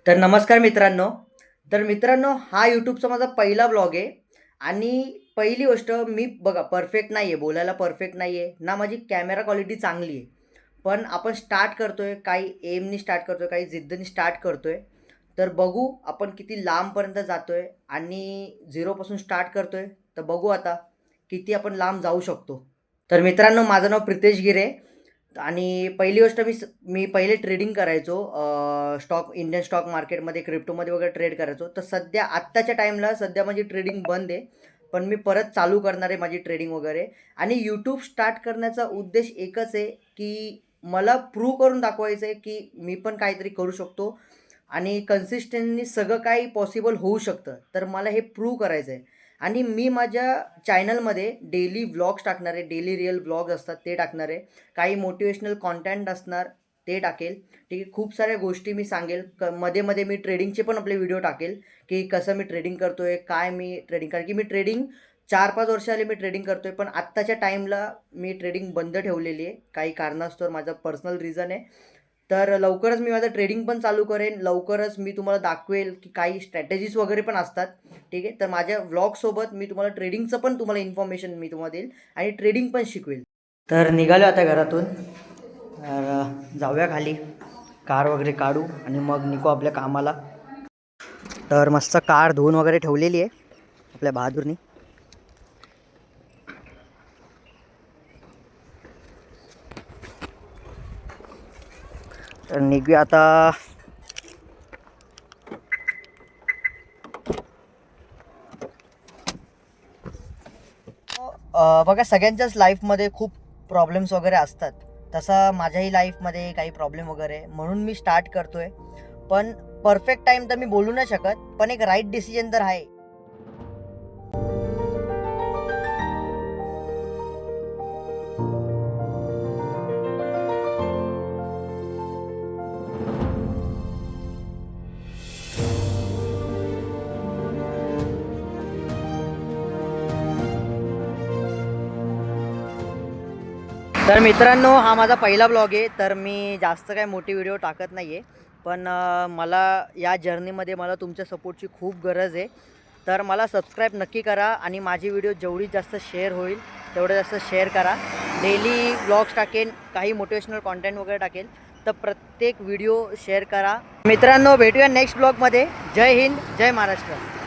तर नमस्कार मित्रांनो. तर मित्रांनो, हा YouTubeचा माझा पहिला व्लॉग आहे आणि पहिली गोष्ट मी बघा परफेक्ट नाही आहे, बोलायला परफेक्ट नाही आहे, ना माझी कॅमेरा क्वालिटी चांगली आहे. पण आपण स्टार्ट करतोय, काही एमनी स्टार्ट करतोय, काही जिद्दीने स्टार्ट करतोय. तर बघू आपण किती लांबपर्यंत जातोय आणि 0पासून स्टार्ट करतोय. तर बघू आता किती आपण लांब जाऊ शकतो. तर मित्रांनो, माझं नाव प्रितेश गिरे आणि पहिली गोष्ट मी पहिले ट्रेडिंग करायचो. इंडियन स्टॉक मार्केटमध्ये, क्रिप्टोमध्ये वगैरे ट्रेड करायचो. तर सध्या आत्ताच्या टाईमला सध्या माझी ट्रेडिंग बंद आहे. पण मी परत चालू करणार आहे माझी ट्रेडिंग वगैरे. आणि यूट्यूब स्टार्ट करण्याचा उद्देश एकच आहे, की मला प्रूव्ह करून दाखवायचं आहे, की मी पण काहीतरी करू शकतो आणि कन्सिस्टंटली सगळं काही पॉसिबल होऊ शकतं. तर मला हे प्रूव्ह करायचं आहे. आणि मी माझ्या चॅनलमध्ये डेली व्लॉग्स टाकणार आहे. डेली रिअल व्लॉग्स असतात ते टाकणार आहे. काही मोटिवेशनल कंटेंट असणार ते टाकेल. ठीक आहे. खूप साऱ्या गोष्टी मी सांगेल. मध्ये-मध्ये मी ट्रेडिंगचे पण आपले व्हिडिओ टाकेल, की कसं मी ट्रेडिंग करतोय, काय मी ट्रेडिंग कारण की मी ट्रेडिंग 4-5 वर्ष झाली मी ट्रेडिंग करतोय. पण आत्ताच्या टाईमला मी ट्रेडिंग बंद ठेवलेली आहे. काही कारणास्तव माझं पर्सनल रिझन आहे. तर लवकरच मी माझं ट्रेडिंग पण चालू करेन. लवकरच मी तुम्हाला दाखवेल, की काही स्ट्रॅटेजीज वगैरे पण असतात. ठीक आहे. तर माझ्या व्लॉगसोबत मी तुम्हाला ट्रेडिंगचं पण तुम्हाला इन्फॉर्मेशन मी तुम्हाला देईल आणि ट्रेडिंग पण शिकवेल. तर निघालो आता घरातून. तर जाऊया खाली. कार वगैरे काढू आणि मग निघू आपल्या कामाला. तर मस्त कार धुवून वगैरे ठेवलेली आहे आपल्या बहादूरनी. तर निघूया आता. बघा सगळ्यांच्याच लाईफमध्ये खूप प्रॉब्लेम्स वगैरे असतात. तसा माझ्याही लाईफमध्ये काही प्रॉब्लेम वगैरे म्हणून मी स्टार्ट करतोय. पण परफेक्ट टाईम तर मी बोलू नाही शकत, पण एक राईट डिसिजन तर आहे. तर मित्रांनो, हा माझा पहिला ब्लॉग आहे. तर मी जास्त काय मोठे व्हिडिओ टाकत नाही आहे. पण मला या जर्नीमध्ये मला तुमच्या सपोर्टची खूप गरज आहे. तर मला सबस्क्राईब नक्की करा आणि माझी व्हिडिओ जेवढी जास्त शेअर होईल तेवढं जास्त शेअर करा. डेली ब्लॉग्स टाकेन, काही मोटिवेशनल कॉन्टेंट वगैरे टाकेल. तर प्रत्येक व्हिडिओ शेअर करा. मित्रांनो, भेटूया नेक्स्ट ब्लॉगमध्ये. जय हिंद, जय महाराष्ट्र.